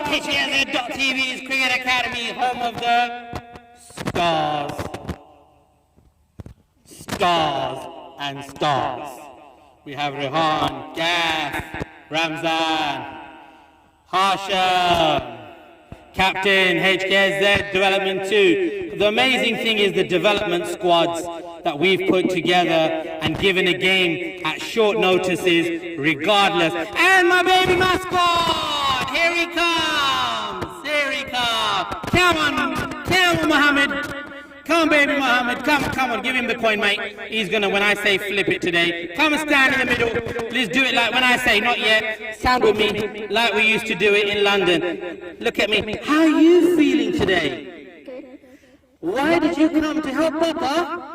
HKSZ.TV's Cricket Academy, home of the stars and stars. We have Rehan, Gaff, Ramzan, Harsha, Captain HKSZ Development 2. The amazing thing is the development squads that we've put together and given a game at short notices, regardless. And my baby mascot! Here he comes! Here he comes! Come on, Mohammed! Come on, baby Mohammed, come on, give him the coin, mate. He's gonna, when I say flip it today, come and stand in the middle. Let's do it like when I say, not yet. Stand with me, like we used to do it in London. Look at me. How are you feeling today? Why did you come to help Papa?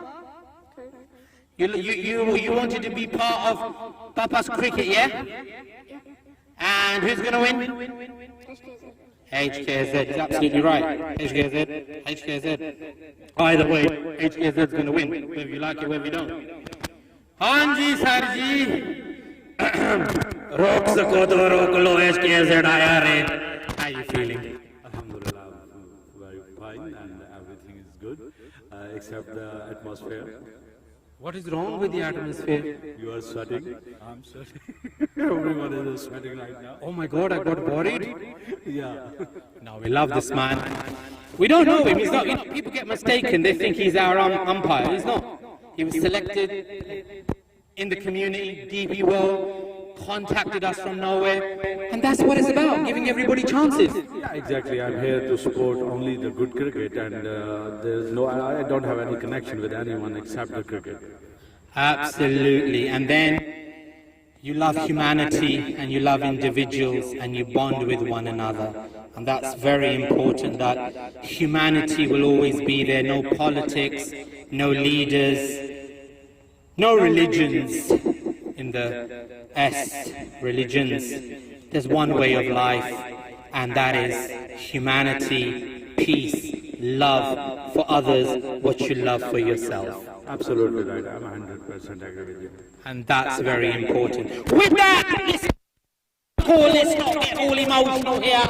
You wanted to be part of Papa's cricket, yeah? And who's gonna win? HKSZ is absolutely right. HKSZ. Either way, HKSZ is going to win, whether you like it, whether you don't. Hanji Sarji, Rok sako to rok lo, HKSZ aaya re. How are you feeling? Alhamdulillah, very fine and everything is good, except the atmosphere. What is wrong with the atmosphere? You are sweating. I'm sweating. Everyone is sweating right now. Oh my God, I got worried. Yeah. No, we love this man. We don't know him. He's not. You know, people get mistaken. They think he's our umpire. He's not. He was selected in the community. DB World contacted us from nowhere, and that's what it's about: giving everybody chances. Yeah, exactly. I'm here to support only the good cricket, and I don't have any connection with anyone except the cricket. Absolutely. And then you love humanity and you love individuals and you bond with one another. And that's very important, that humanity will always be there. No politics, no leaders, no religions in the S, religions. There's one way of life, and that is humanity, peace, love for others, what you love for yourself. Absolutely right. I'm 100% agree with you. And that's very important. With that, let's not get all emotional here.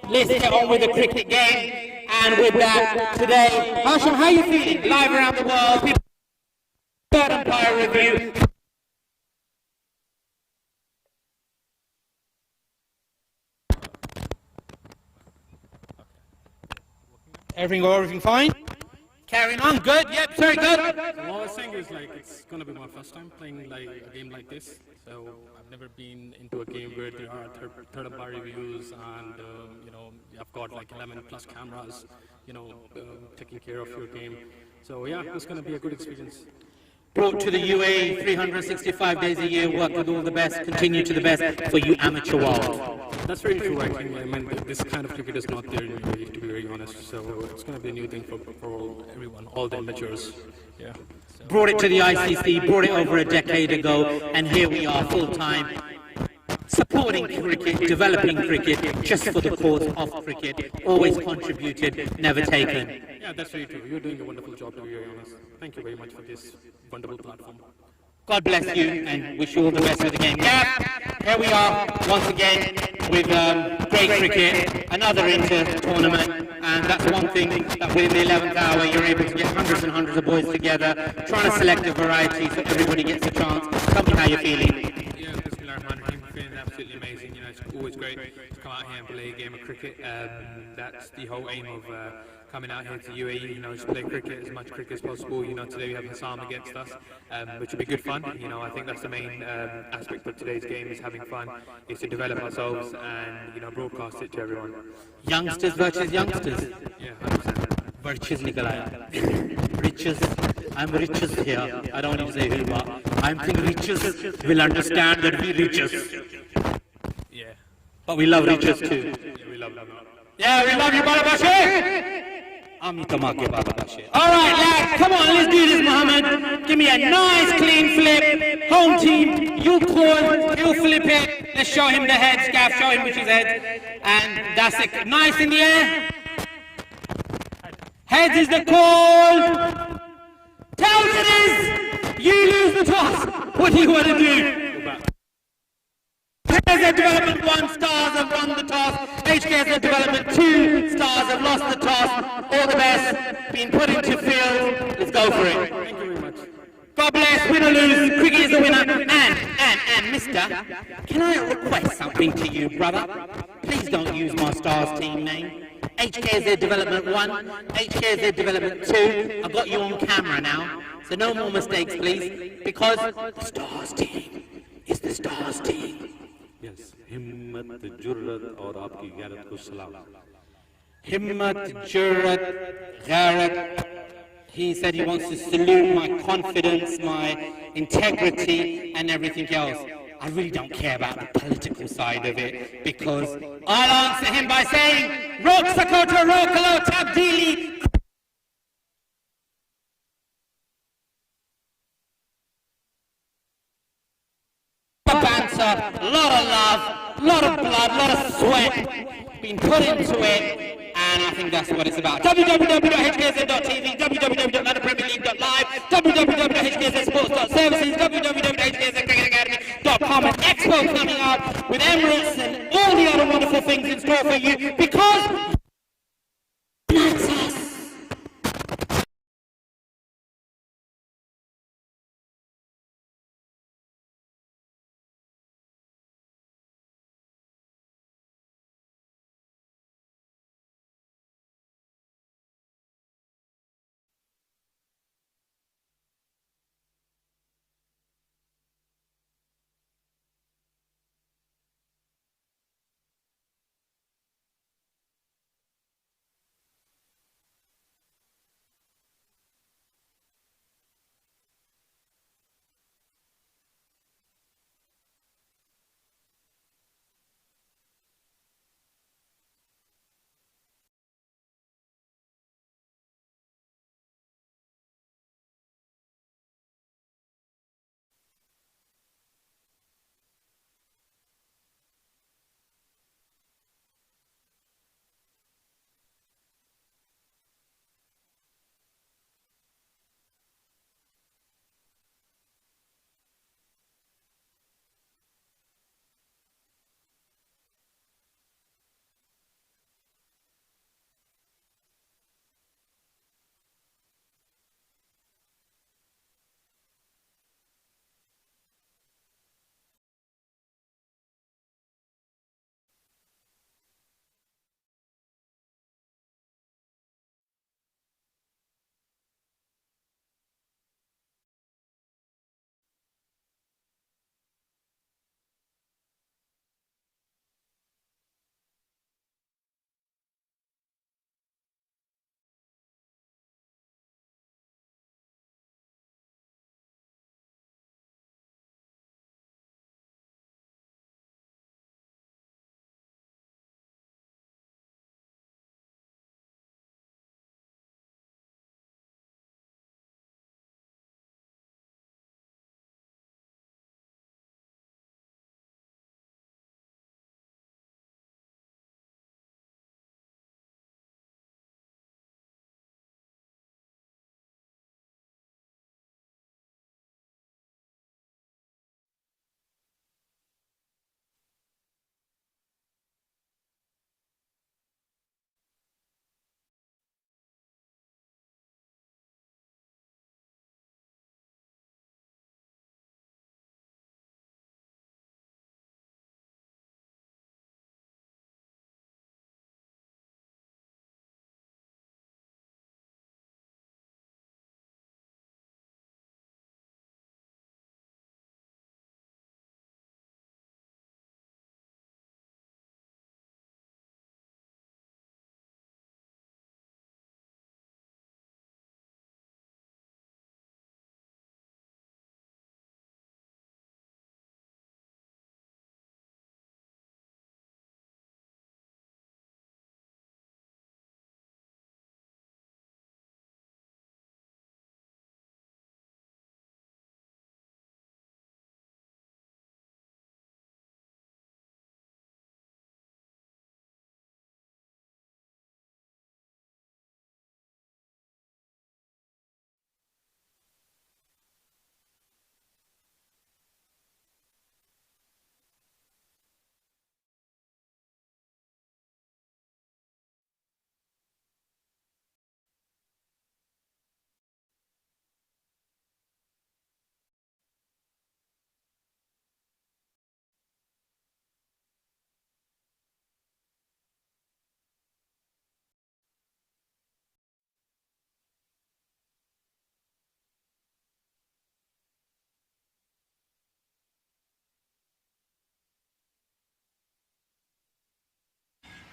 Let's get on with the cricket game. And with that, today, Hashim, how are you feeling? Live around the world, people, third umpire review. Everything fine? Carrying on, good, yep, very good. What I was saying is, like, it's going to be my first time playing like a game like this. So I've never been into a game where there are third umpire reviews and, you know, I've got like 11 plus cameras, you know, taking care of your game. So yeah, it's going to be a good experience. Brought to the UAE 365 days a year, work with all the best, continue to the best for you amateur world. That's very true, I think. I mean, this kind of cricket is not there in UAE, to be very honest. So it's going to be a new thing for everyone, all the amateurs. Yeah. So. Brought it to the ICC, brought it over a decade ago, and here we are full-time, supporting cricket, developing cricket, just for the cause of cricket, always contributed, never taken. Yeah, that's very true. You're doing a wonderful job, to be very honest. Thank you very much for this wonderful platform. God bless you and wish you all the best with the game. Yeah, here we are once again with great cricket, another inter-tournament, and that's one thing that within the 11th hour you're able to get hundreds and hundreds of boys together, trying to select a variety so everybody gets a chance. Tell me how you're feeling. Yeah, I'm feeling absolutely amazing. You know, it's always great to come out here and play a game of cricket. That's the whole aim of coming out here to UAE, you know, just play cricket, as much cricket as possible. You know, today we have Hassan against us, which will be good fun. You know, I think that's the main aspect of today's game, is having fun, is to develop ourselves and, you know, broadcast it to everyone. Youngsters versus youngsters. Yeah, 100%. Virtues Nikolai. Riches. I'm riches here. I don't need to say who, but I'm thinking riches will understand that we riches. Yeah. But we love riches too. Yeah, we love you. Yeah, we love you, Balabashi! Amitamake Balabashi. Alright, lads, come on, let's do this, Mohammed. Give me a nice clean flip. Home team, you call, you flip it. Let's show him the heads, Gav, show him which is heads. And that's it. Nice in the air. Heads is the call. Tails it is. You lose the toss. What do you want to do? HKSZ Development 1 stars have won the toss. HKSZ Development 2 stars have lost the toss. All the best. Been put into field. Let's go for it. Thank you very much. God bless, win or lose, cricket is the winner. And, mister, can I request something to you, brother? Please don't use my Stars team name. HKZ Development 1, HKZ Development 2. I've got you on camera now, so no more mistakes, please. Because the Stars team is the Stars team. Yes, हिम्मत जुर्रत और आपकी गैरत को सलाम. Himmat, Jurat, Gharat. He said he wants to salute my confidence, my integrity, and everything else. I really don't care about the political side of it, because I'll answer him by saying, Rok Sakota Rokalo Tabdili. Banter, a lot of love, a lot of blood, a lot of sweat being put into it. And I think that's what it's about. www.hksz.tv, www.premierleague.live, www.hkzsports.services, www.hkzcricketacademy.com, and Expo coming up with Emirates and all the other wonderful things in store for you, because that's us.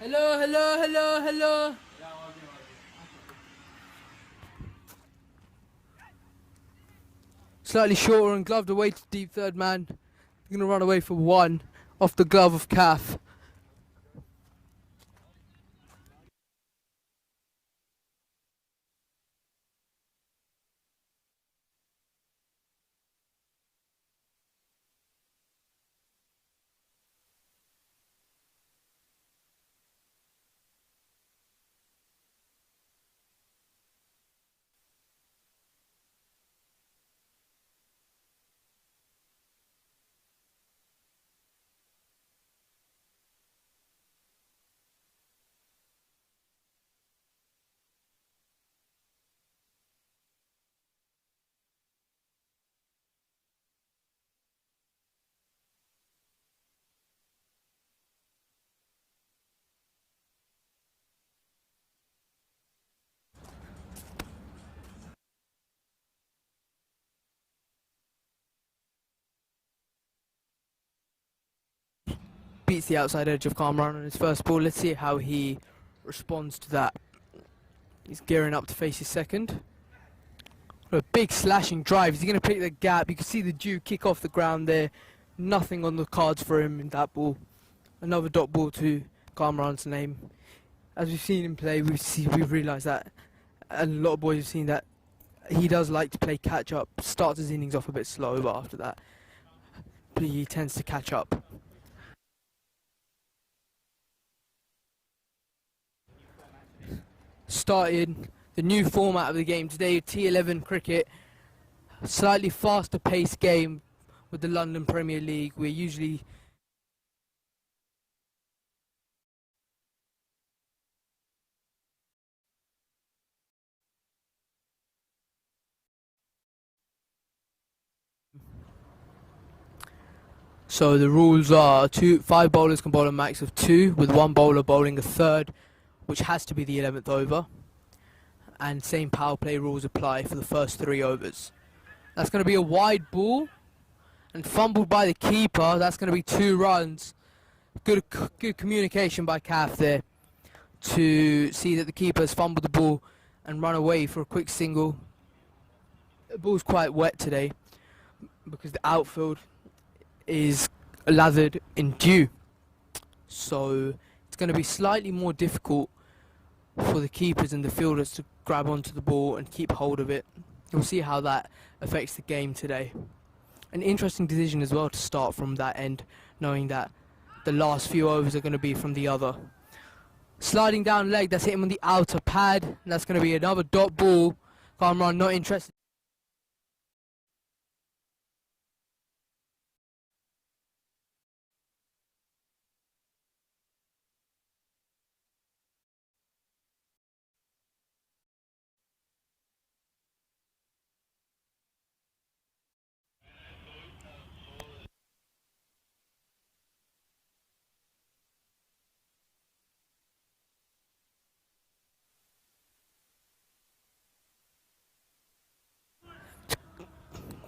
Hello, hello, hello, hello. Slightly shorter and gloved away to deep third man. They're going to run away for one off the glove of Calf. Beats the outside edge of Kamran on his first ball. Let's see how he responds to that. He's gearing up to face his second. A big slashing drive. Is he going to pick the gap? You can see the dew kick off the ground there. Nothing on the cards for him in that ball. Another dot ball to Kamran's name. As we've seen him play, we've realised that, and a lot of boys have seen that he does like to play catch up. Starts his innings off a bit slow, but after that, he tends to catch up. Started the new format of the game today, T11 cricket. Slightly faster paced game with the London Premier League. We're usually so the rules are 5 bowlers can bowl a max of 2, with 1 bowler bowling a third, which has to be the 11th over. And same power play rules apply for the first 3 overs. That's going to be a wide ball and fumbled by the keeper. That's going to be 2 runs. Good communication by Calf there to see that the keeper's fumbled the ball and run away for a quick single. The ball's quite wet today because the outfield is lathered in dew, so it's going to be slightly more difficult for the keepers and the fielders to grab onto the ball and keep hold of it. We'll see how that affects the game today. An interesting decision as well to start from that end, knowing that the last few overs are going to be from the other. Sliding down leg, that's hit him on the outer pad, and that's going to be another dot ball. Kamran not interested.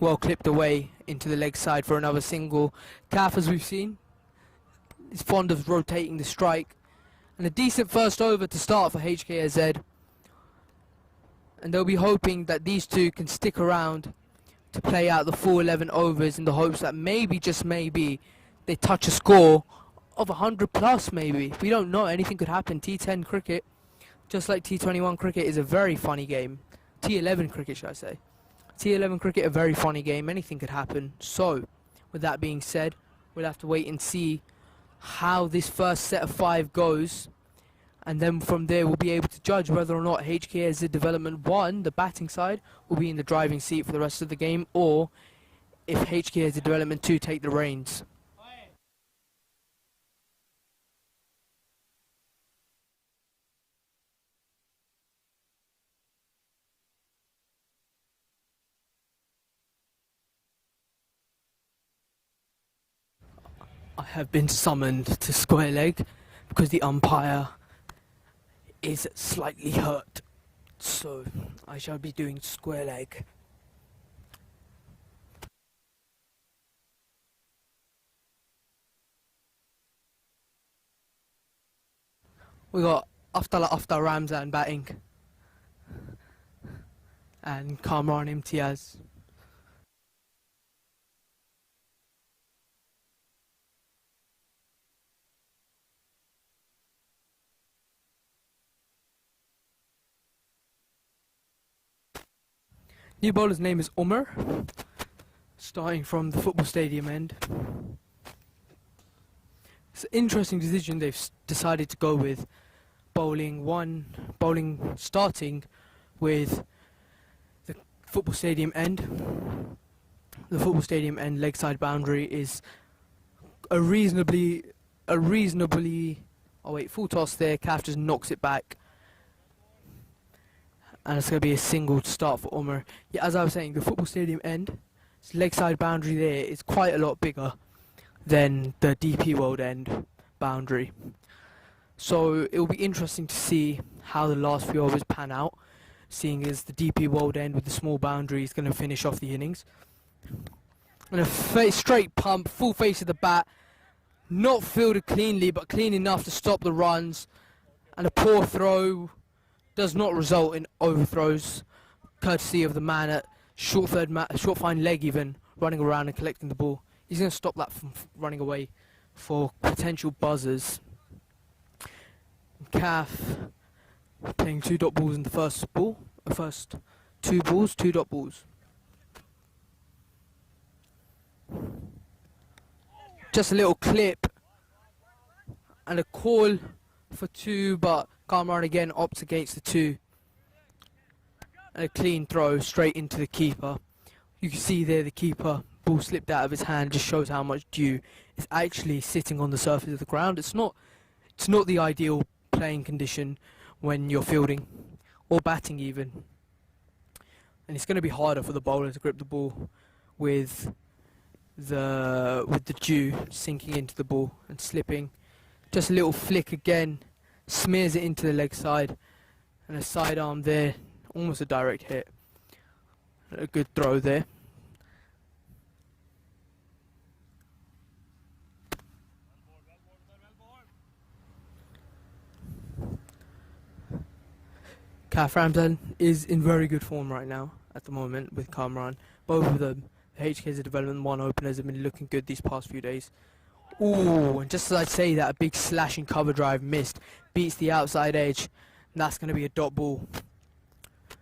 Well clipped away into the leg side for another single. Calf, as we've seen, is fond of rotating the strike. And a decent first over to start for HKSZ. And they'll be hoping that these two can stick around to play out the full 11 overs in the hopes that maybe, just maybe, they touch a score of 100 plus maybe. We don't know, anything could happen. T10 cricket, just like T21 cricket, is a very funny game. T11 cricket, should I say. T11 cricket, a very funny game. Anything could happen. So, with that being said, we'll have to wait and see how this first set of 5 goes. And then from there, we'll be able to judge whether or not HKSZ Development 1, the batting side, will be in the driving seat for the rest of the game, or if HKSZ Development 2 take the reins. I have been summoned to square leg because the umpire is slightly hurt, so I shall be doing square leg. We got After Ramzan batting and Kamran Imtiaz. New bowler's name is Umar, starting from the football stadium end. It's an interesting decision they've decided to go with, starting with the football stadium end. The football stadium end leg side boundary is a reasonably, full toss there, Kaf just knocks it back. And it's going to be a single to start for Umar. Yeah, as I was saying, the football stadium end, its leg side boundary there is quite a lot bigger than the DP World end boundary. So it will be interesting to see how the last few overs pan out, seeing as the DP World end with the small boundary is going to finish off the innings. And a straight pump, full face of the bat, not fielded cleanly, but clean enough to stop the runs. And a poor throw does not result in overthrows, courtesy of the man at short fine leg even, running around and collecting the ball. He's going to stop that from running away for potential buzzers. Kaf playing 2 dot balls in the first two balls, 2 dot balls. Just a little clip and a call for 2, but Kamran again opts against the 2. And a clean throw straight into the keeper. You can see there the keeper, ball slipped out of his hand, just shows how much dew is actually sitting on the surface of the ground. It's not the ideal playing condition when you're fielding or batting even. And it's going to be harder for the bowler to grip the ball with the dew sinking into the ball and slipping. Just a little flick again, smears it into the leg side, and a sidearm there, almost a direct hit. A good throw there. Kaf Ramzan is in very good form right now at the moment with Kamran. Both of them, the HKSZ Development 1 openers, have been looking good these past few days. Ooh, and just as I'd say that, a big slashing cover drive missed, beats the outside edge, and that's going to be a dot ball.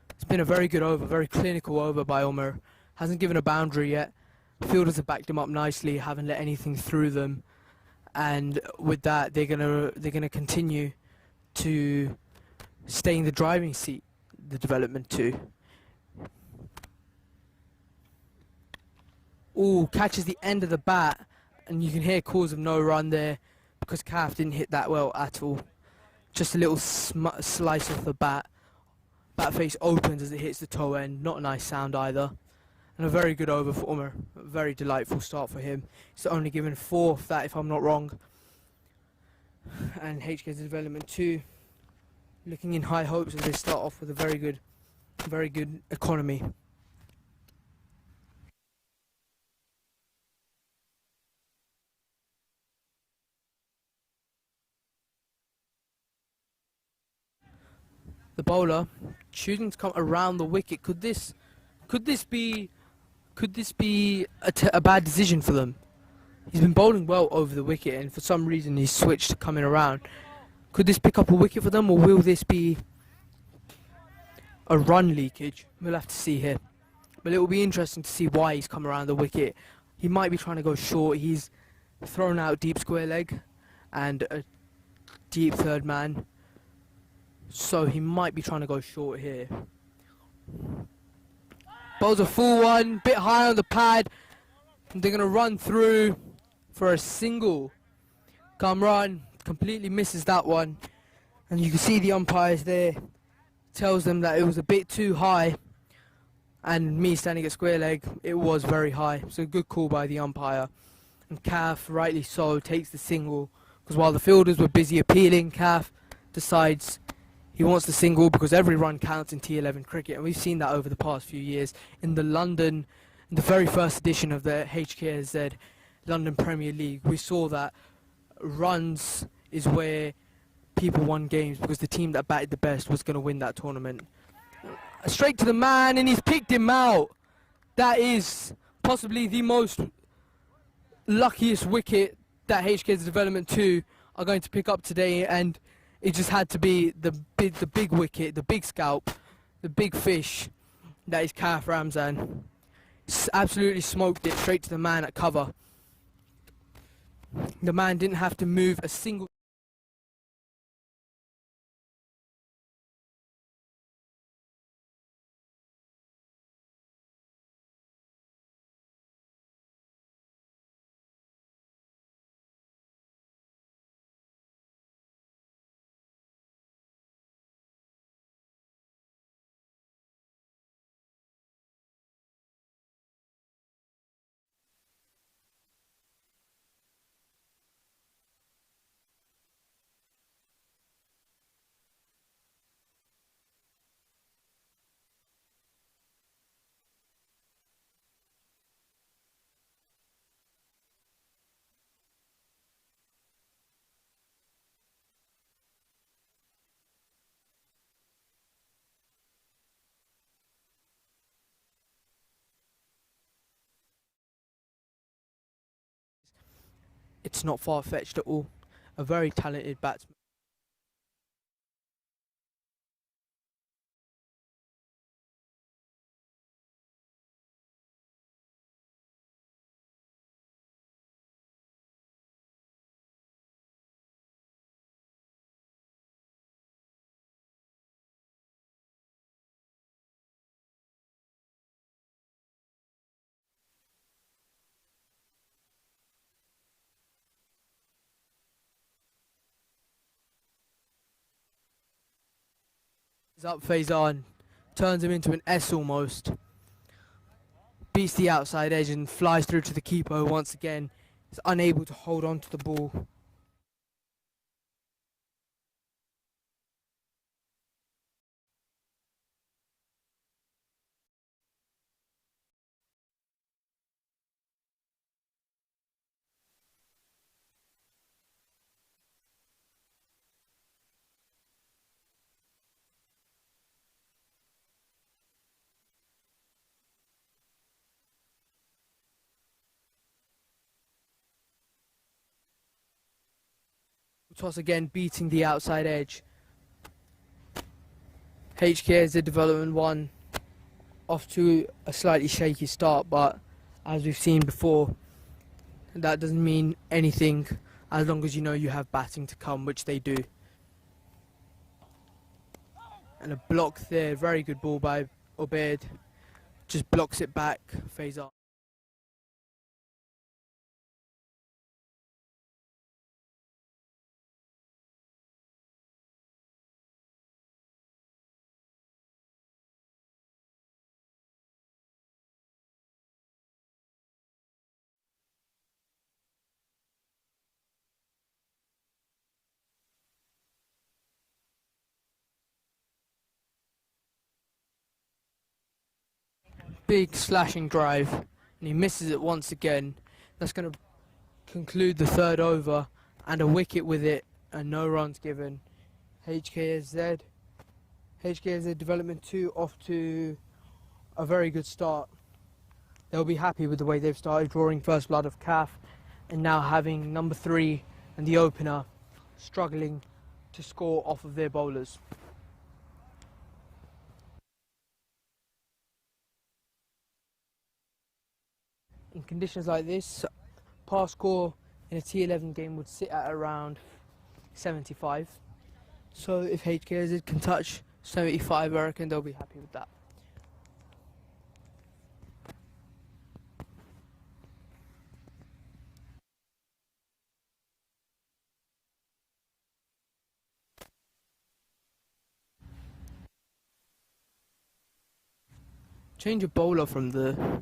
It's been a very good over, very clinical over by Umar. Hasn't given a boundary yet. Fielders have backed him up nicely, haven't let anything through them, and with that, they're gonna continue to stay in the driving seat, the Development 2. Ooh, catches the end of the bat, and you can hear calls of no run there because Kaf didn't hit that well at all. Just a little slice of the bat. Bat face opens as it hits the toe end. Not a nice sound either. And a very good over for Umar. A very delightful start for him. He's only given 4 of that, if I'm not wrong. And HKSZ Development 2 looking in high hopes as they start off with a very good economy. The bowler choosing to come around the wicket. Could this be a bad decision for them? He's been bowling well over the wicket, and for some reason he's switched to coming around. Could this pick up a wicket for them, or will this be a run leakage? We'll have to see here. But it will be interesting to see why he's come around the wicket. He might be trying to go short. He's thrown out deep square leg and a deep third man. So he might be trying to go short here. Bowls a full one, bit high on the pad. And they're going to run through for a single. Kamran completely misses that one. And you can see the umpires there. Tells them that it was a bit too high. And me standing at square leg, it was very high. So a good call by the umpire. And Kaf, rightly so, takes the single. Because while the fielders were busy appealing, Kaf decides he wants the single because every run counts in T11 cricket, and we've seen that over the past few years. In the very first edition of the HKSZ London Premier League, we saw that runs is where people won games because the team that batted the best was going to win that tournament. Straight to the man, and he's picked him out. That is possibly the most luckiest wicket that HKSZ Development 2 are going to pick up today, and it just had to be the big wicket, the big scalp, the big fish. That is Kaf Ramzan. Absolutely smoked it straight to the man at cover. The man didn't have to move a single. It's not far-fetched at all. A very talented batsman. Up Faizan, turns him into an S almost. Beats the outside edge and flies through to the keeper once again. Is unable to hold on to the ball. Toss again, beating the outside edge. HKSZ Development 1 off to a slightly shaky start, but as we've seen before, that doesn't mean anything as long as you know you have batting to come, which they do. And a block there, very good ball by Obaid. Just blocks it back, Faizan. Big slashing drive, and he misses it once again. That's going to conclude the third over, and a wicket with it, and no runs given. HKSZ Development 2 off to a very good start. They'll be happy with the way they've started, drawing first blood of Kaf, and now having number 3 and the opener struggling to score off of their bowlers. In conditions like this, par score in a T11 game would sit at around 75. So if HKSZ can touch 75, I reckon they'll be happy with that. Change of bowler from the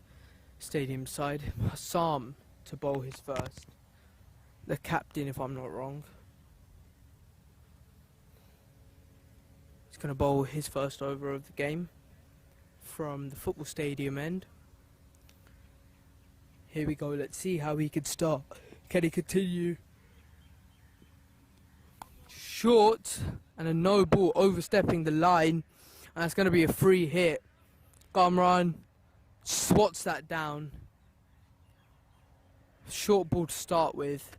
stadium side. Hassam to bowl his first. The captain, if I'm not wrong. He's going to bowl his first over of the game from the football stadium end. Here we go, let's see how he could start. Can he continue? short and a no ball overstepping the line, and that's going to be a free hit. Kamran swats that down. Short ball to start with.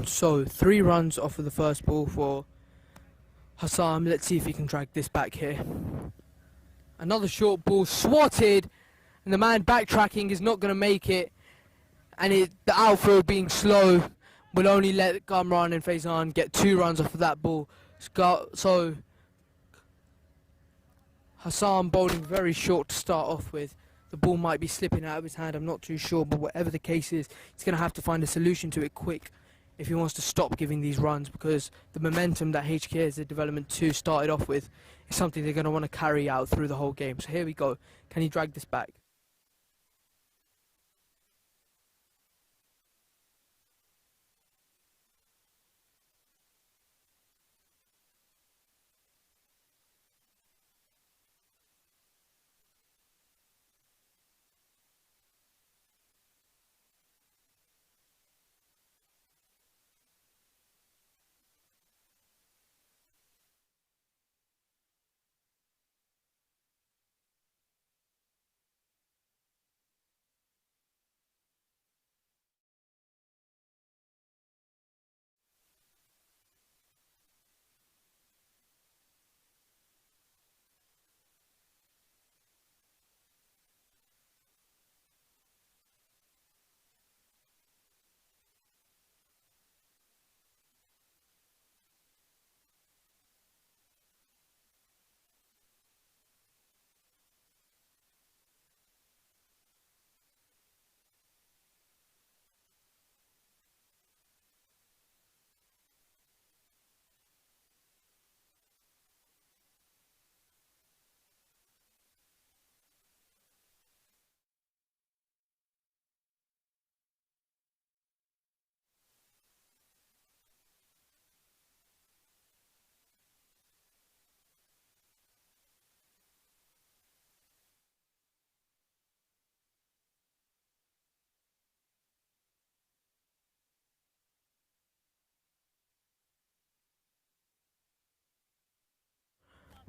So 3 runs off of the first ball for Hassan. Let's see if he can drag this back here. Another short ball swatted, and the man backtracking is not going to make it, and the outfield being slow will only let Kamran and Faizan get 2 runs off of that ball. So Hassan bowling very short to start off with. The ball might be slipping out of his hand, I'm not too sure, but whatever the case is, he's going to have to find a solution to it quick if he wants to stop giving these runs, because the momentum that HKSZ Development 2 started off with is something they're going to want to carry out through the whole game. So here we go. Can he drag this back?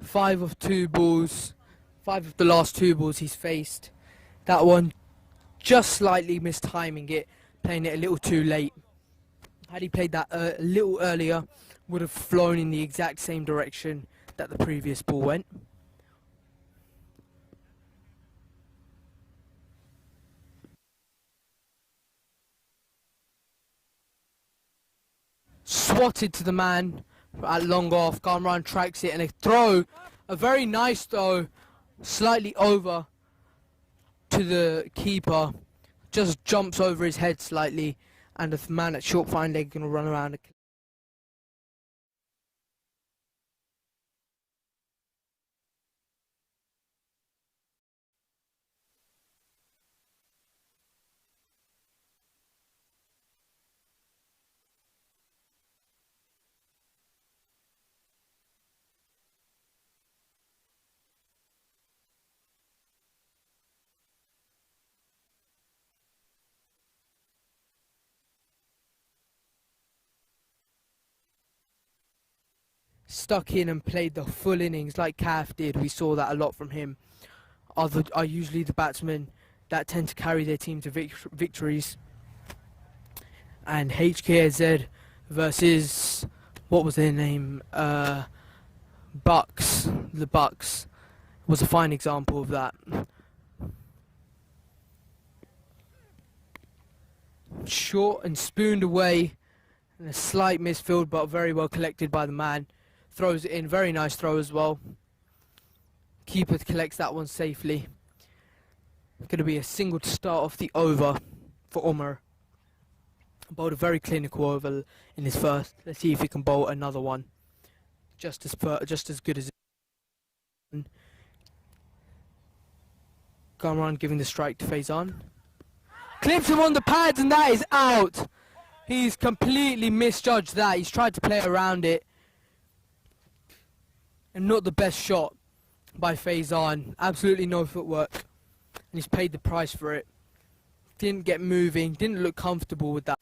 Five of the last 2 balls he's faced. That one just slightly mistiming it, playing it a little too late. Had he played that a little earlier, would have flown in the exact same direction that the previous ball went. Swatted to the man at long off. Kamran tracks it, and a throw, a very nice throw, slightly over to the keeper, just jumps over his head slightly, and the man at short fine leg going to run around. Stuck in and played the full innings like Kaf did. We saw that a lot from him. Are usually the batsmen that tend to carry their team to victories. And HKSZ versus, what was their name? Bucks. The Bucks was a fine example of that. Short and spooned away. And a slight misfield, but very well collected by the man. Throws it in, very nice throw as well. Keeper collects that one safely. Going to be a single to start off the over for Umar. Bowled a very clinical over in his first. Let's see if he can bowl another one. Just as good as Kamran giving the strike to Faizan. Clips him on the pads and that is out. He's completely misjudged that. He's tried to play around it. And not the best shot by Faizan. Absolutely no footwork. And he's paid the price for it. Didn't get moving. Didn't look comfortable with that.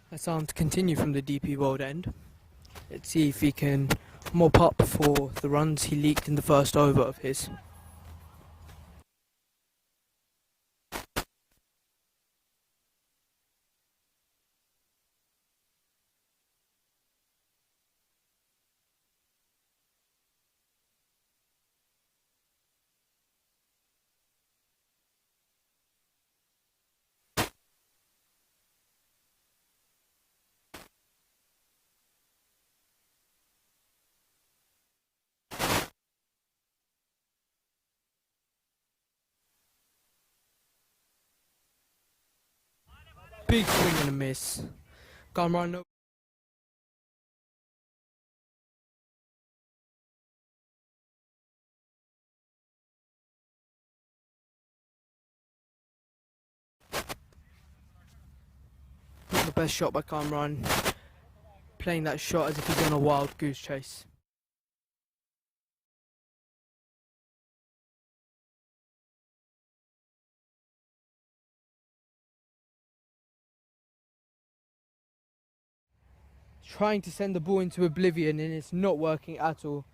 That's on to continue from the DP world end. Let's see if he can mop up for the runs he leaked in the first over of his. Big swing and a miss. Kamran, no. Not the best shot by Kamran. Playing that shot as if he's on a wild goose chase. Trying to send the ball into oblivion and it's not working at all.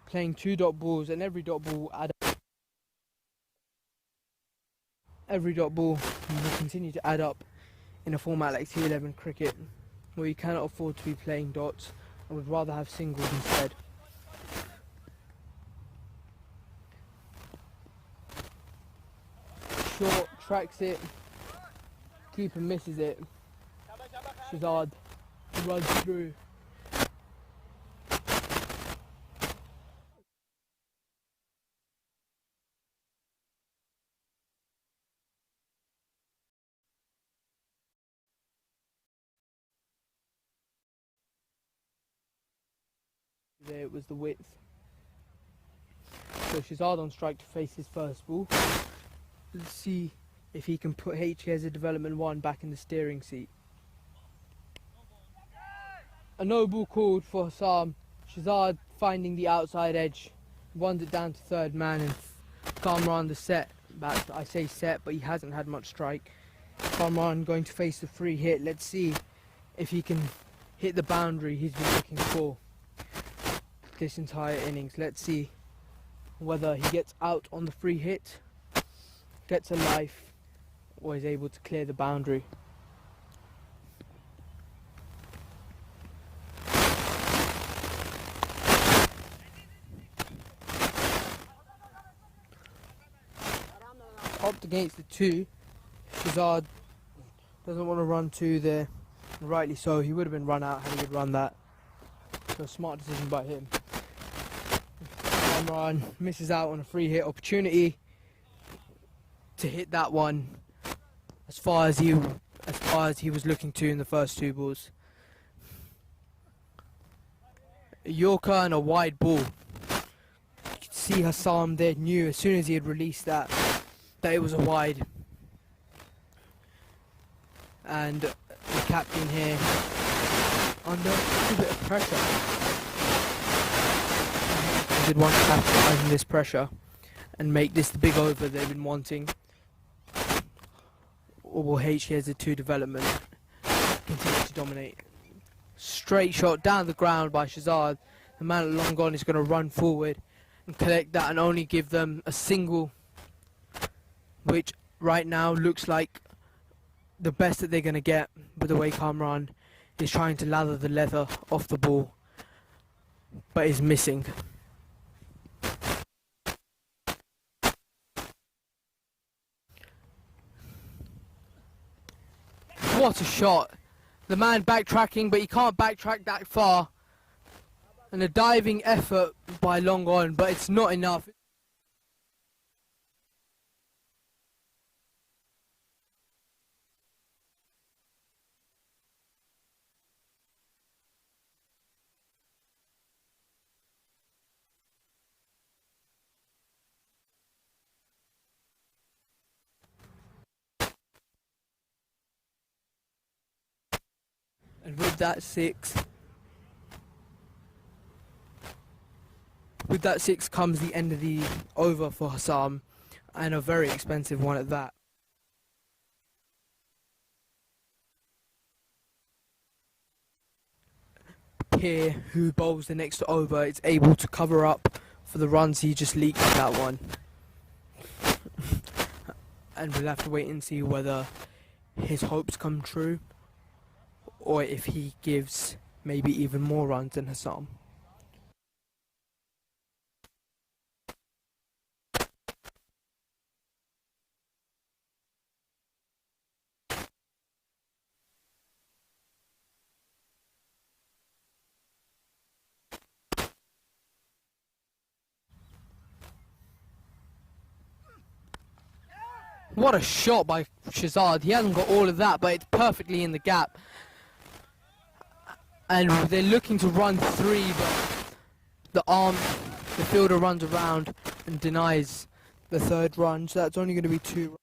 Playing 2 dot balls and every dot ball will add up. Every dot ball will continue to add up in a format like T11 cricket, where you cannot afford to be playing dots and would rather have singles instead. Short, tracks it, keeper misses it. Shazad runs through. There it was the width. So Shazad on strike to face his first ball. Let's see if he can put HKSZ Development 1 back in the steering seat. A no ball called for Hassan. Shazad finding the outside edge. Runs it down to third man and Kamran the set. Back, I say set, but he hasn't had much strike. Kamran going to face the free hit. Let's see if he can hit the boundary he's been looking for this entire innings. Let's see whether he gets out on the free hit, gets a life, or is able to clear the boundary. Popped against the 2. Shazad doesn't want to run 2 there. Rightly so, he would have been run out had he run that. So smart decision by him. Kamran misses out on a free hit opportunity to hit that one as far as he was looking to in the first two balls. A Yorker and a wide ball. You could see Hassam there knew as soon as he had released that it was a wide. And the captain here under a little bit of pressure. He did want to capitalize on this pressure and make this the big over they've been wanting. Or will HKSZ development continue to dominate? Straight shot down the ground by Shahzad. The man at long gone is going to run forward and collect that and only give them a single, which right now looks like the best that they're going to get with the way Kamran is trying to lather the leather off the ball, but is missing. What a shot. The man backtracking, but he can't backtrack that far. And a diving effort by long on, but it's not enough. And with that six comes the end of the over for Hassam, and a very expensive one at that. Here, who bowls the next over, is able to cover up for the runs he just leaked with that one. And we'll have to wait and see whether his hopes come true, or if he gives maybe even more runs than Hassam. What a shot by Shahzad. He hasn't got all of that, but it's perfectly in the gap. And they're looking to run three, but the fielder runs around and denies the third run, so that's only going to be two.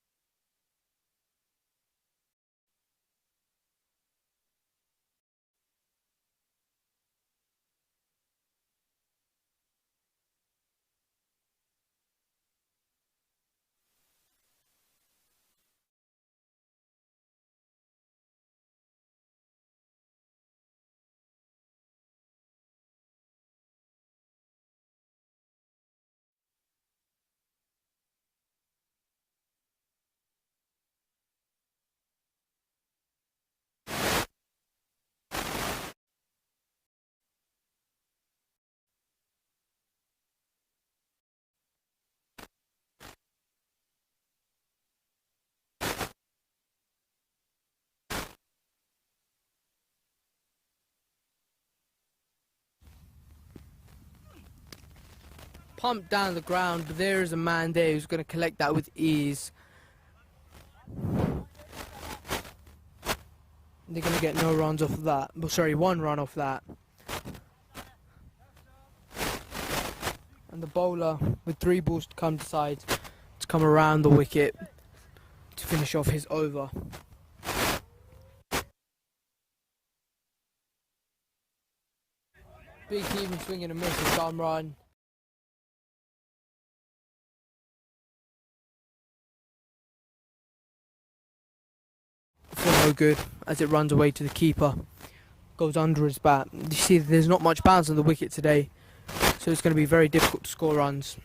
Pumped down the ground, but there is a man there who's going to collect that with ease. They're going to get no runs off of that. Well, sorry, one run off that. And the bowler, with three balls to come, decides to come around the wicket to finish off his over. Big even swing and a miss with Kamran. For no good, as it runs away to the keeper. Goes under his bat. You see there's not much bounce on the wicket today, so it's going to be very difficult to score runs.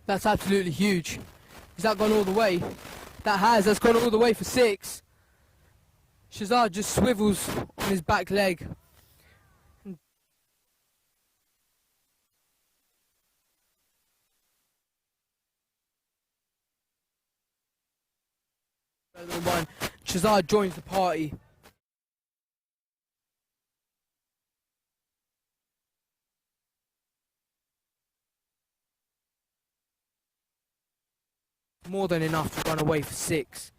That's absolutely huge. Has that gone all the way? That's gone all the way for six. Shahzad just swivels on his back leg. 1. Shazad joins the party. More than enough to run away for 6.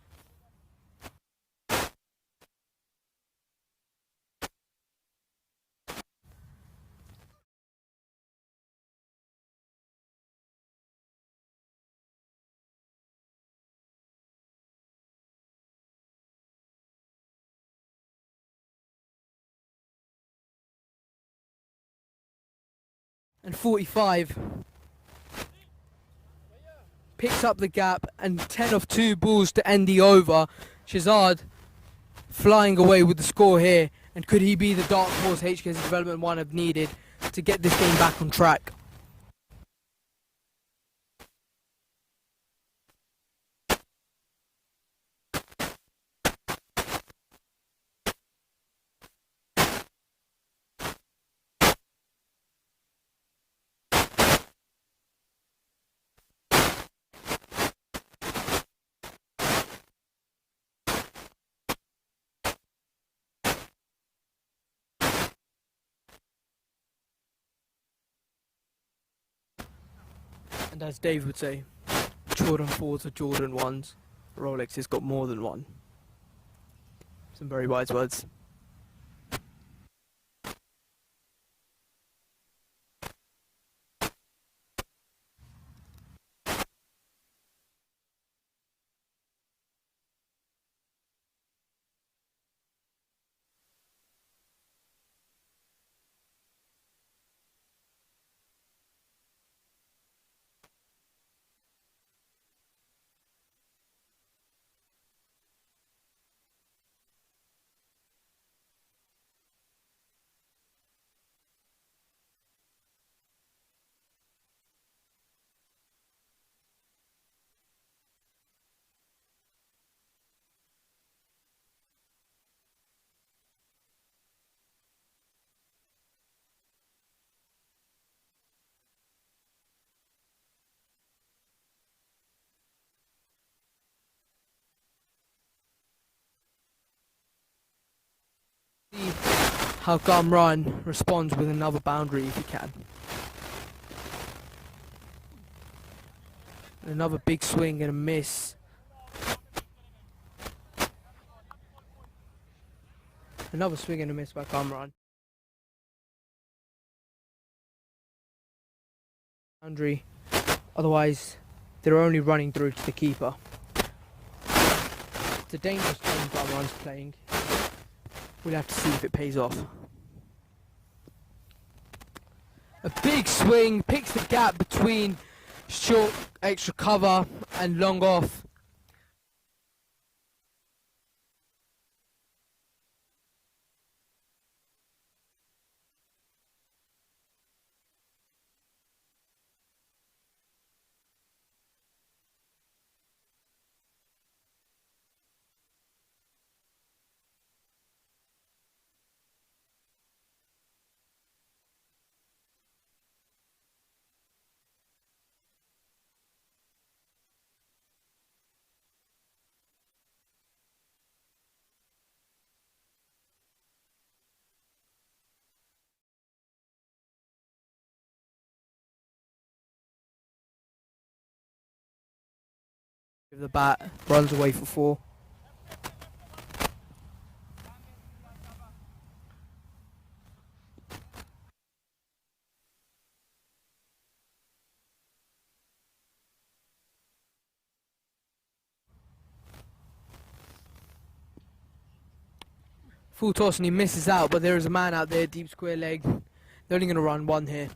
And 45 picks up the gap, and 10 of 2 balls to end the over. Shazad flying away with the score here, and could he be the dark horse HKSZ Development 1 have needed to get this game back on track? And as Dave would say, Jordan 4s are Jordan 1s. Rolex has got more than one. Some very wise words. See how Gamran responds with another boundary if he can. Another big swing and a miss. Another swing and a miss by Gamran. Boundary. Otherwise, they're only running through to the keeper. It's a dangerous game Gamran's playing. We'll have to see if it pays off. A big swing, picks the gap between short extra cover and long off. The bat runs away for 4. Full toss and he misses out, but there is a man out there, deep square leg. They're only going to run 1 here.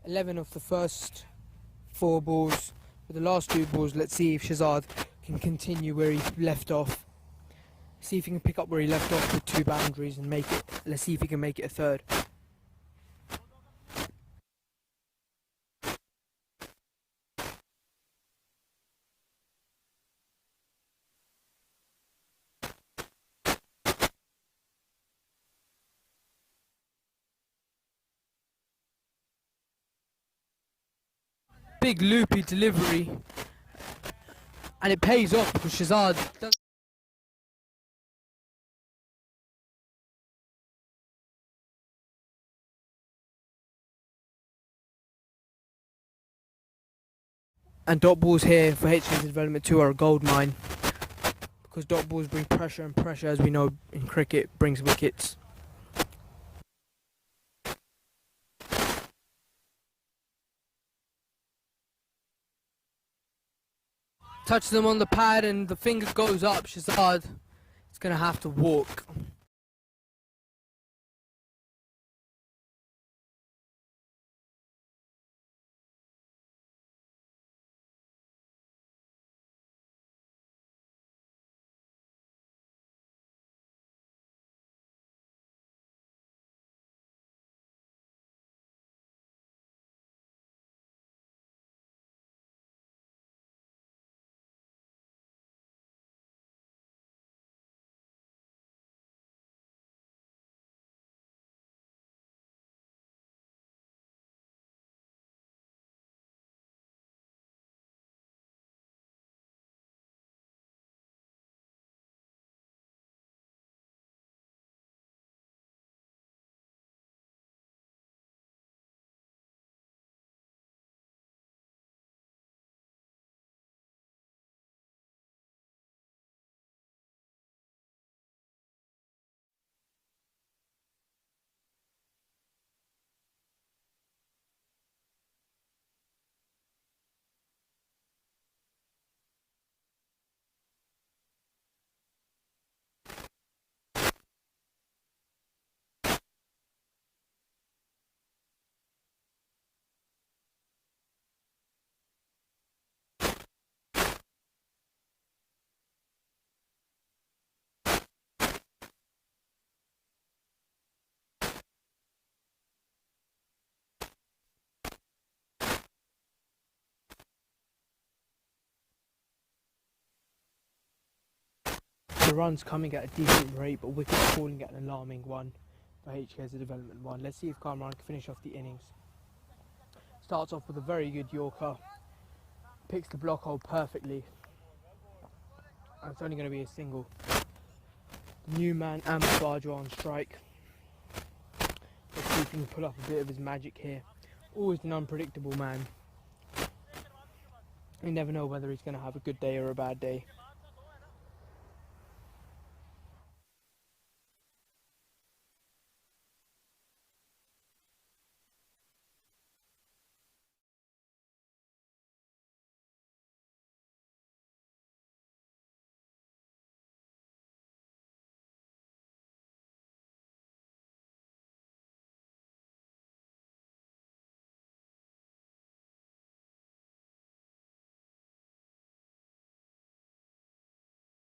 11 of the first 4 balls. With the last 2 balls, let's see if Shazad can continue where he left off. See if he can pick up where he left off with 2 boundaries and make it. Let's see if he can make it a 3rd. Big loopy delivery, And it pays off because Shazad does. And dot balls here for HKSZ Development 2 are a gold mine, because dot balls bring pressure, and pressure, as we know in cricket, brings wickets. Touches them on the pad and the finger goes up. Shazad is going to have to walk. The run's coming at a decent rate, but wickets falling at an alarming one for HKSZ Development 1. Let's see if Kamran can finish off the innings. Starts off with a very good Yorker, picks the block hole perfectly, and it's only going to be a single. Newman and Bajwa on strike. Let's see if he can pull off a bit of his magic here. Always an unpredictable man. You never know whether he's going to have a good day or a bad day.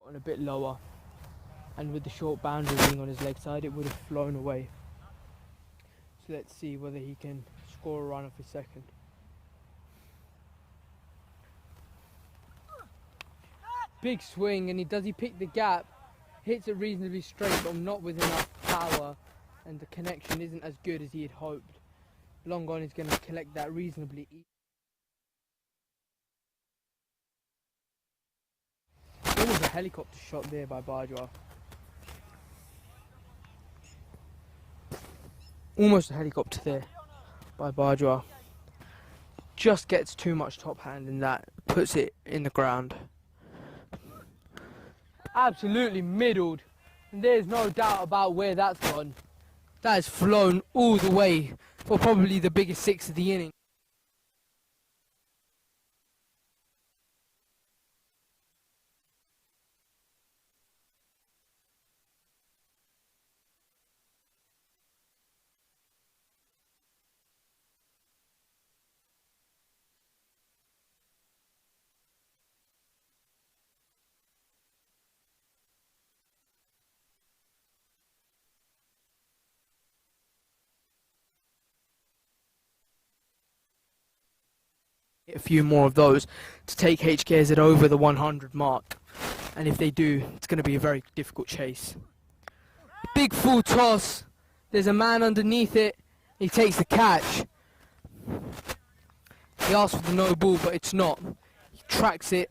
On a bit lower, and with the short boundary being on his leg side, it would have flown away. So let's see whether he can score a run off his second. Big swing, and he pick the gap, hits it reasonably straight but not with enough power, and the connection isn't as good as he had hoped. Long on is going to collect that reasonably easily. Almost a helicopter shot there by Bajwa. Almost a helicopter there by Bajwa. Just gets too much top hand in that, puts it in the ground. Absolutely middled, and there's no doubt about where that's gone. That has flown all the way for probably the biggest six of the inning. A few more of those to take HKSZ over the 100 mark, and if they do, it's going to be a very difficult chase. Big full toss, there's a man underneath it, he takes the catch. He asks for the no ball, but it's not. He tracks it.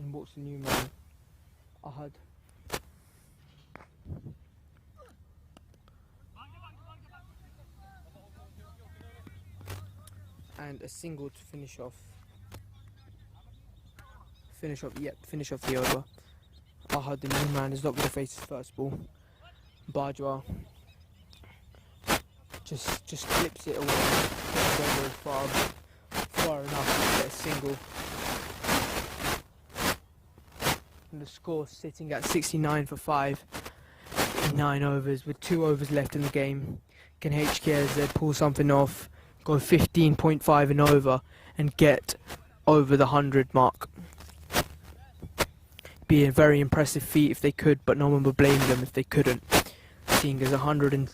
In walks the new man, Ahad. And a single to finish off. Finish off the over. Ahad, the new man, is not going to face his first ball. Bajwa just clips it away. Don't go far enough to get a single. And the score sitting at 69 for 5 in 9 overs with 2 overs left in the game. Can HKSZ pull something off, go 15.5 and over, and get over the 100 mark? Be a very impressive feat if they could, but no one would blame them if they couldn't. Seeing as 100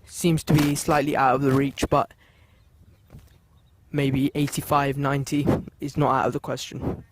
seems to be slightly out of the reach, but maybe 85, 90 is not out of the question.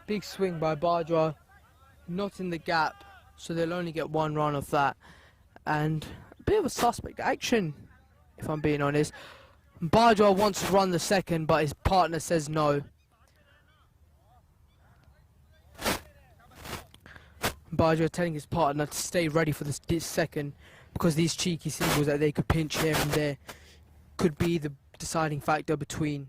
Big swing by Bajwa, not in the gap, so they'll only get 1 run off that. And a bit of a suspect action, if I'm being honest. Bajwa wants to run the second, but his partner says no. Bajwa telling his partner to stay ready for this second, because these cheeky singles that they could pinch here and there could be the deciding factor between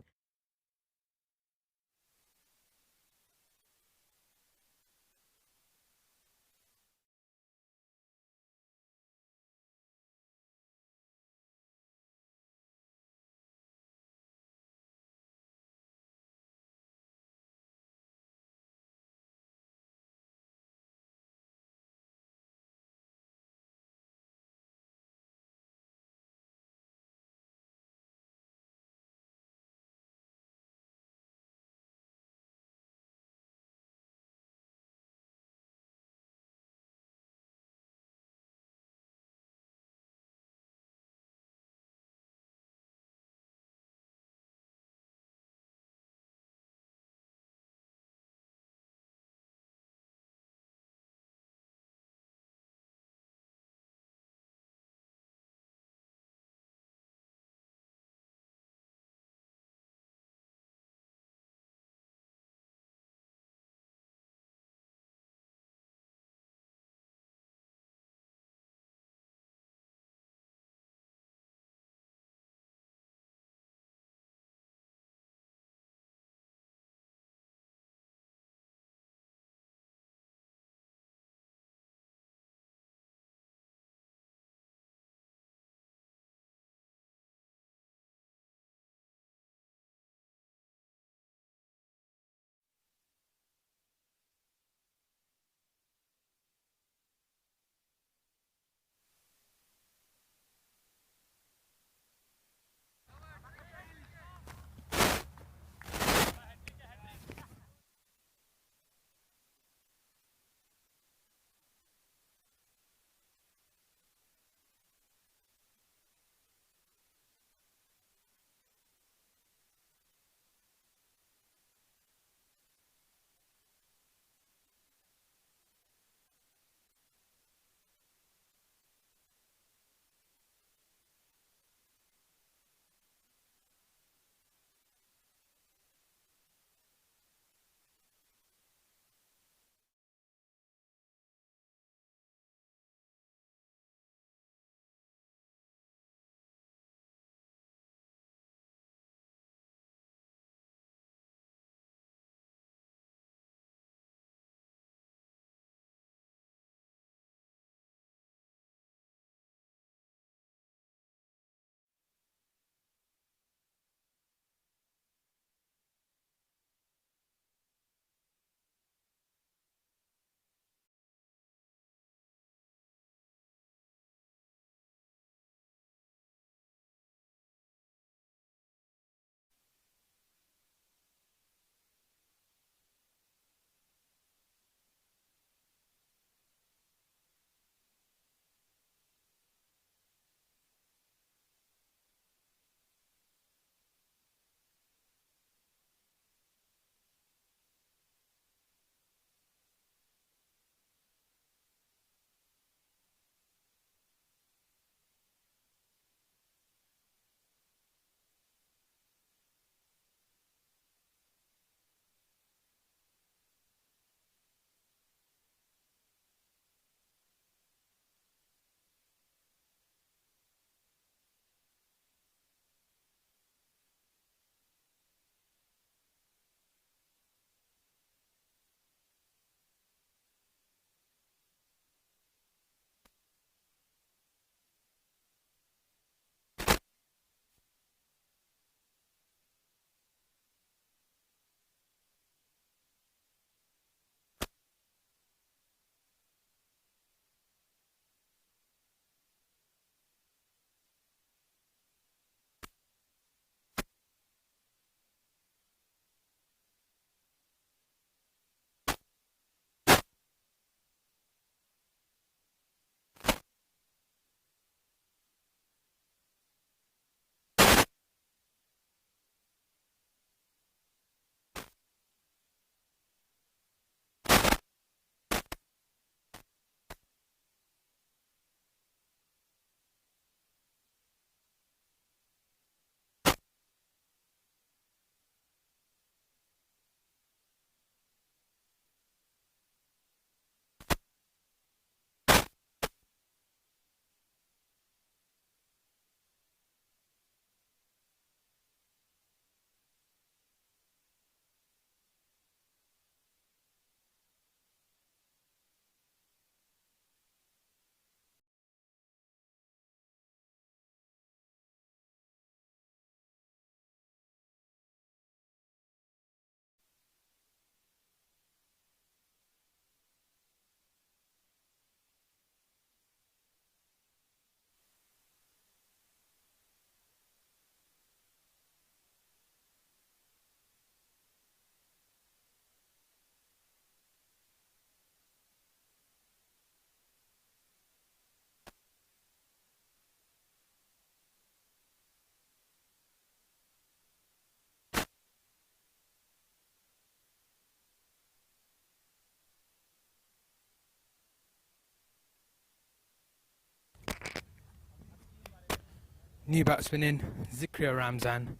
New batsman in, Zikria Ramzan,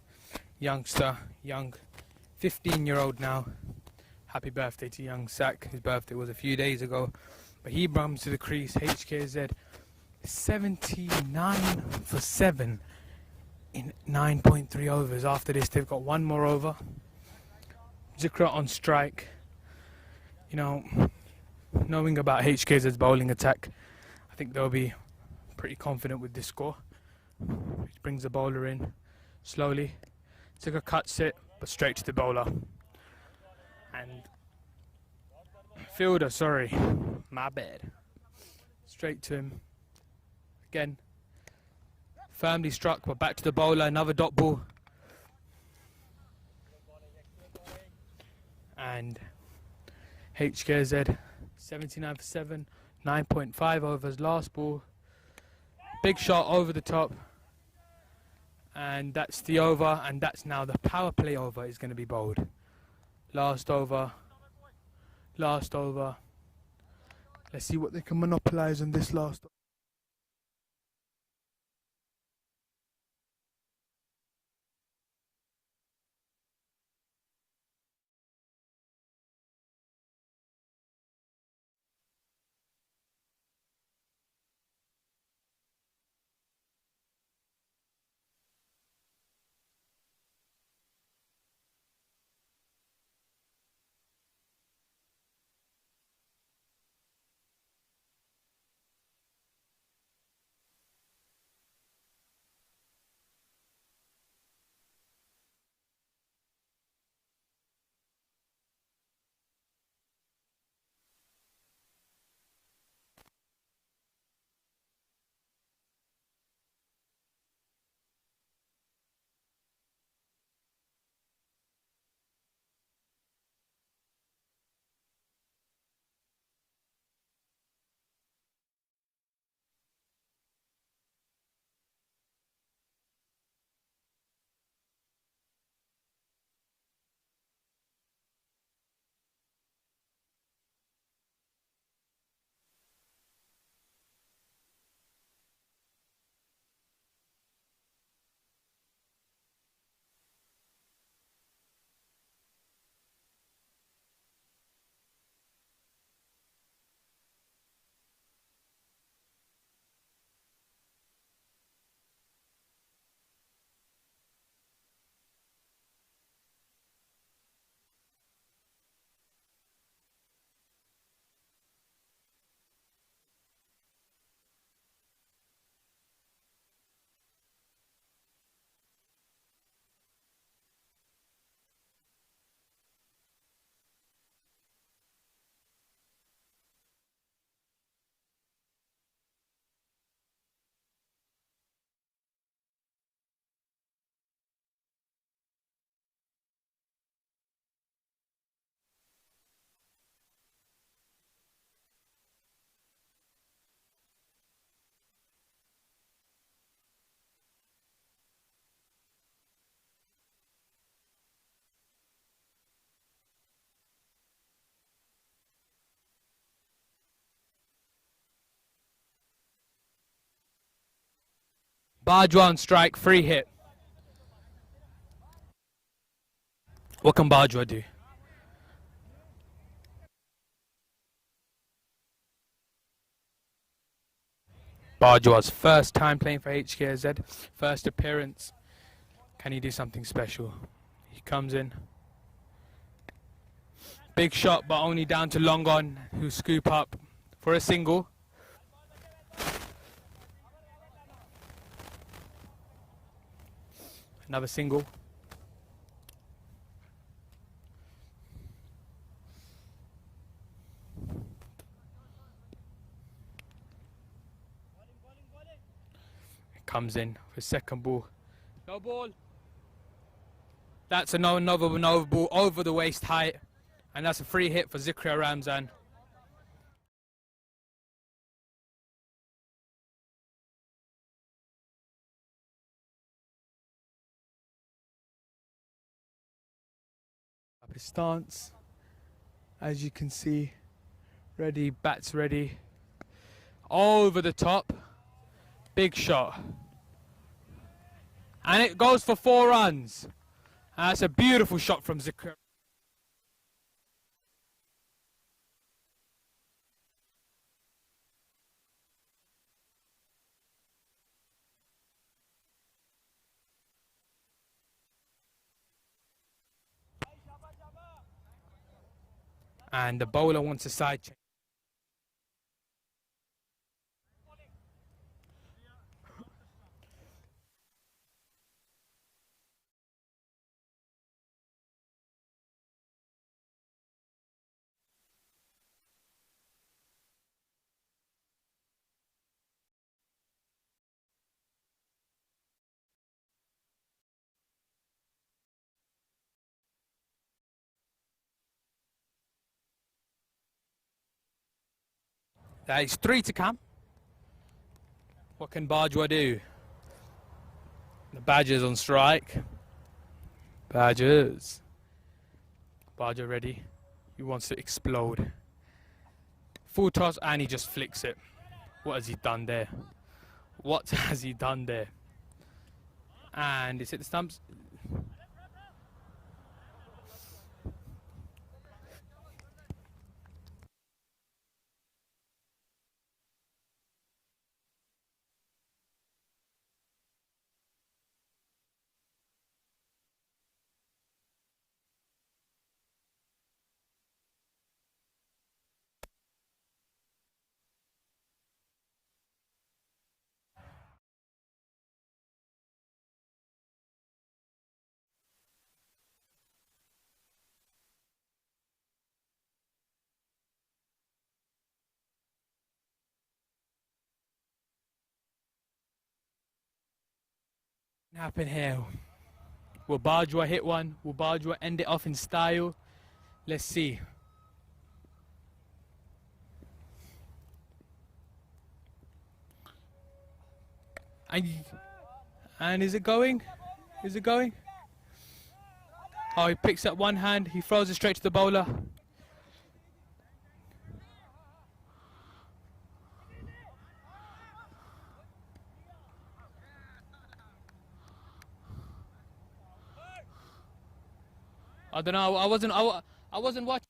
youngster, young 15-year-old now. Happy birthday to young Sak. His birthday was a few days ago. But he comes to the crease, HKZ 79 for 7 in 9.3 overs. After this, they've got one more over. Zikra on strike. You know, knowing about HKZ's bowling attack, I think they'll be pretty confident with this score. Which brings the bowler in slowly. Zikra cuts it, but straight to the bowler. And fielder, sorry, my bad. Straight to him. Again, firmly struck, but back to the bowler, another dot ball. And HKZ 79 for 7, 9.5 overs, last ball. Big shot over the top. And that's the over, and that's now the power play over is going to be bowled. Last over. Last over. Let's see what they can monopolise on this last. Bajwa on strike, free hit. What can Bajwa do? Bajwa's first time playing for HKSZ, first appearance. Can he do something special? He comes in. Big shot, but only down to long on, who scoop up for a single. Another single. Comes in for second ball. No ball. That's another ball over the waist height. And that's a free hit for Zikria Ramzan. Up his stance, as you can see, ready, bats ready, over the top, big shot. And it goes for 4 runs. That's a beautiful shot from Zakir. And the bowler wants a side change. That is 3 to come. What can Bajwa do? The Badgers on strike. Badgers. Bajwa ready. He wants to explode. Full toss and he just flicks it. What has he done there? What has he done there? And it's hit the stumps. Happen here. Will Bajwa hit one? Will Bajwa end it off in style? Let's see. And is it going? Is it going? Oh, he picks up one hand. He throws it straight to the bowler. I don't know. I wasn't watching.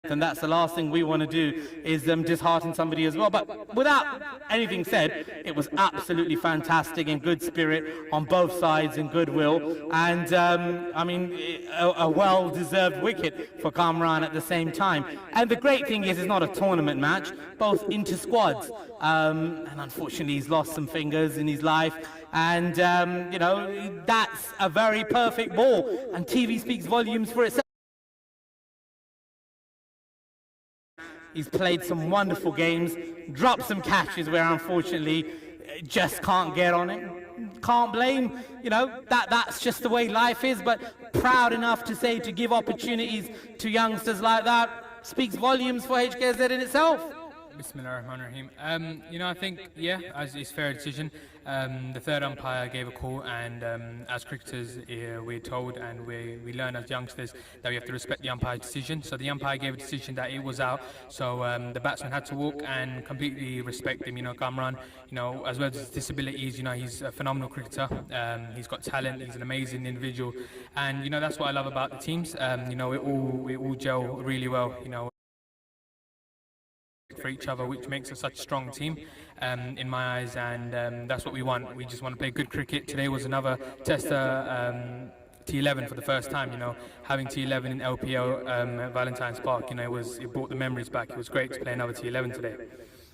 and that's the last thing we want to do is dishearten somebody as well. But without anything said, it was absolutely fantastic and good spirit on both sides and goodwill, and I mean, a well-deserved wicket for Kamran at the same time. And the great thing is, it's not a tournament match, both inter-squads, and unfortunately he's lost some fingers in his life, and you know, that's a very perfect ball, and TV speaks volumes for itself. He's played some wonderful games, dropped some catches where unfortunately just can't get on it. Can't blame, you know, that's just the way life is, but proud enough to say to give opportunities to youngsters like that speaks volumes for HKSZ in itself. Bismillahirrahmanirrahim. You know, I think, yeah, as it's fair decision. The third umpire gave a call, and as cricketers, we're told and we learn as youngsters that we have to respect the umpire's decision. So the umpire gave a decision that it was out. So the batsman had to walk and completely respect him. You know, Kamran, you know, as well as his disabilities, you know, he's a phenomenal cricketer. He's got talent. He's an amazing individual, and you know, that's what I love about the teams. You know, we all gel really well. You know, for each other, which makes us such a strong team in my eyes, and that's what we want. We just want to play good cricket. Today was another tester, T11 for the first time. You know, having T11 in LPL at Valentine's Park, you know, it brought the memories back. It was great to play another T11 today.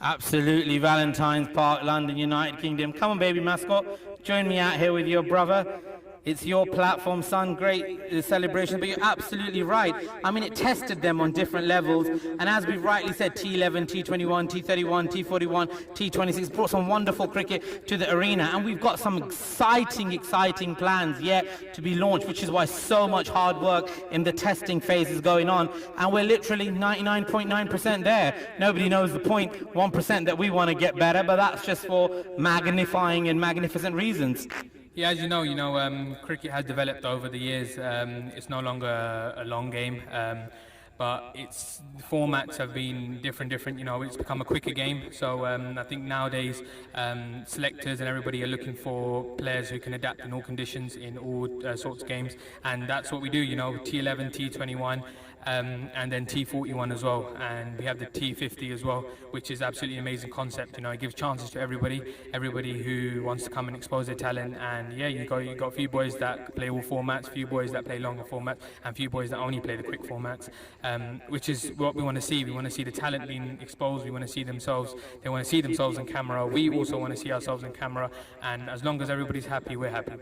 Absolutely, Valentine's Park, London, United Kingdom. Come on, baby mascot, join me out here with your brother. It's your platform, son. Great celebration, but you're absolutely right. I mean, it tested them on different levels, and as we've rightly said, T11, T21, T31, T41, T26 brought some wonderful cricket to the arena, and we've got some exciting plans yet to be launched, which is why so much hard work in the testing phase is going on, and we're literally 99.9% there. Nobody knows the 0.1% that we want to get better, but that's just for magnifying and magnificent reasons. Yeah, as you know, cricket has developed over the years. It's no longer a long game, but its formats have been different. You know, it's become a quicker game. So I think nowadays selectors and everybody are looking for players who can adapt in all conditions, in all sorts of games, and that's what we do. You know, T11, T21. And then T41 as well, and we have the T50 as well, which is absolutely amazing concept. You know, it gives chances to everybody who wants to come and expose their talent. And yeah, you got a few boys that play all formats, few boys that play longer formats, and few boys that only play the quick formats, which is what we want to see. We want to see the talent being exposed. We want to see themselves. They want to see themselves on camera. We also want to see ourselves on camera. And as long as everybody's happy, we're happy.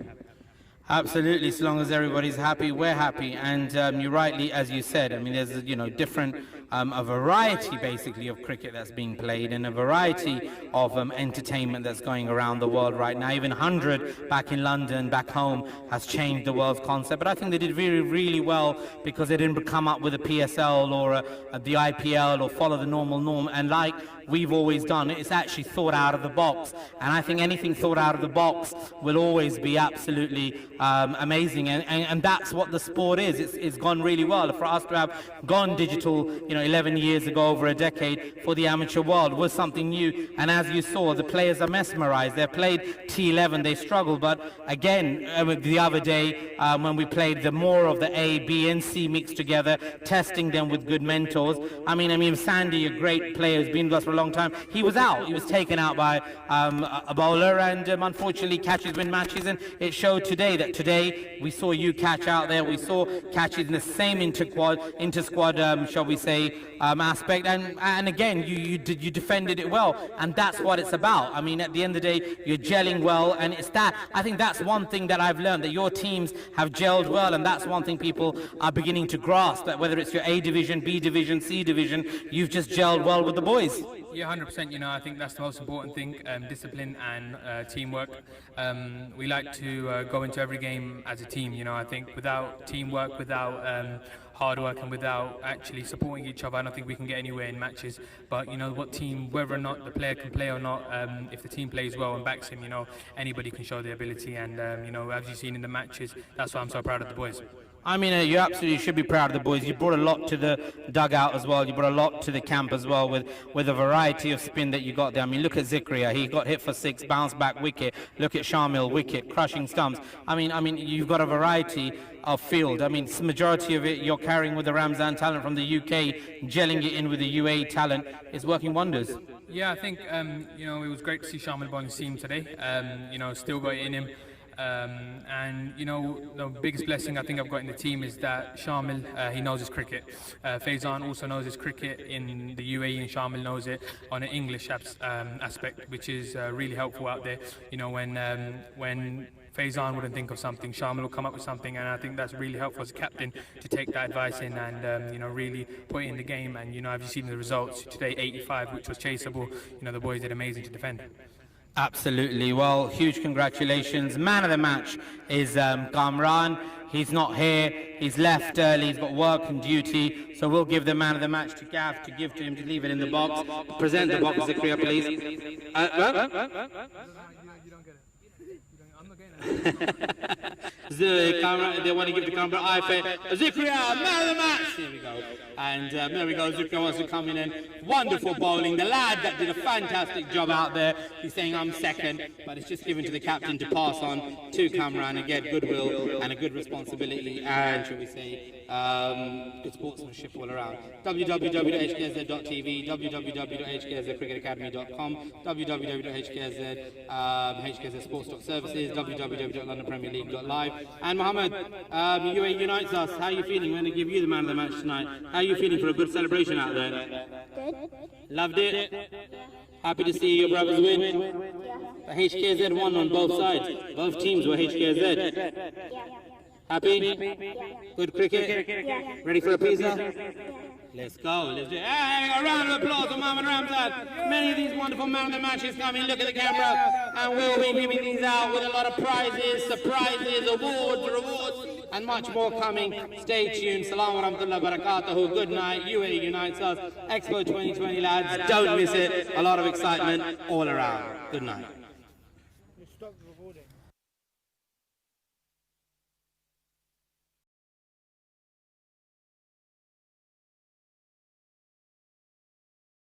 Absolutely, as long as everybody's happy, we're happy. And you rightly, as you said, I mean, there's, you know, different, a variety basically of cricket that's being played, and a variety of entertainment that's going around the world right now. Even 100 back in London, back home, has changed the world's concept. But I think they did really well, because they didn't come up with a PSL or the IPL or follow the normal norm. And like we've always done, it's actually thought out of the box. And I think anything thought out of the box will always be absolutely amazing, and that's what the sport is. It's gone really well. For us to have gone digital, you know, 11 years ago, over a decade, for the amateur world was something new. And as you saw, the players are mesmerized. They've played T11, they struggled, but again, the other day when we played the more of the A, B and C mixed together, testing them with good mentors. I mean Sandy, a great player who's been with us for a long time, he was out. He was taken out by a bowler, and unfortunately catches win matches, and it showed today that we saw you catch out there. We saw catches in the same inter-squad, shall we say, aspect, and again you defended it well, and that's what it's about. I mean, at the end of the day, you're gelling well, and it's that. I think that's one thing that I've learned, that your teams have gelled well, and that's one thing people are beginning to grasp, that whether it's your A division, B division, C division, you've just gelled well with the boys. Yeah, 100%. You know, I think that's the most important thing, discipline and teamwork. We like to go into every game as a team. You know, I think without teamwork, without hard work, and without actually supporting each other, I don't think we can get anywhere in matches. But you know, whether or not the player can play or not, if the team plays well and backs him, you know, anybody can show their ability. And you know, as you've seen in the matches, that's why I'm so proud of the boys. I mean, you absolutely should be proud of the boys. You brought a lot to the dugout as well. You brought a lot to the camp as well with a variety of spin that you got there. I mean, look at Zikria. He got hit for 6, bounce back wicket. Look at Shamil, wicket, crushing stumps. I mean, you've got a variety of field. I mean, the majority of it you're carrying with the Ramzan talent from the UK, gelling it in with the UAE talent. It's working wonders. Yeah, I think, you know, it was great to see Shamil bowling seam today. You know, still got it in him. And you know, the biggest blessing I think I've got in the team is that Shamil, he knows his cricket. Faizan also knows his cricket in the UAE, and Shamil knows it on an English aspect, which is really helpful out there. You know, when Faizan wouldn't think of something, Shamil will come up with something, and I think that's really helpful as a captain to take that advice in and you know, really put it in the game. And you know, have you seen the results today? 85, which was chaseable. You know, the boys did amazing to defend. Absolutely. Well, huge congratulations. Man of the match is Kamran. He's not here. He's left early. He's got work and duty. So we'll give the man of the match to Gav to give to him to leave it in the box. Present the box, Zikria, please. You don't get it. I'm not getting it. They want to give the camera Zikria, man of the match. Here we go. And there we go. Zikria wants to come in and wonderful bowling. The lad that did a fantastic job out there. He's saying I'm second, but it's just given to the captain to pass on to Kamran and get goodwill and a good responsibility and, shall we say, good sportsmanship all around. www.hksz.tv, www.hkszcricketacademy.com, www.hksz.sports.services, www.londonpremierleague.live. And Mohammed, UAE unites us. How are you feeling? We're going to give you the man of the match tonight. How are you feeling for a good celebration out there? Good. Loved it? Happy to see your brothers win? The HKSZ won on both sides. Both teams were HKSZ. Happy? Good cricket? Ready for a pizza? Let's go. Let's do it. Hey, a round of applause for Mohammed Ramzan. Many of these wonderful man of the matches coming. Look at the camera. And we'll be giving these out with a lot of prizes, surprises, awards, rewards, and much more coming. Stay tuned. Salaam wa rahmatullahi wa barakatuhu. Good night. UAE unites us. Expo 2020, lads. Don't miss it. A lot of excitement all around. Good night.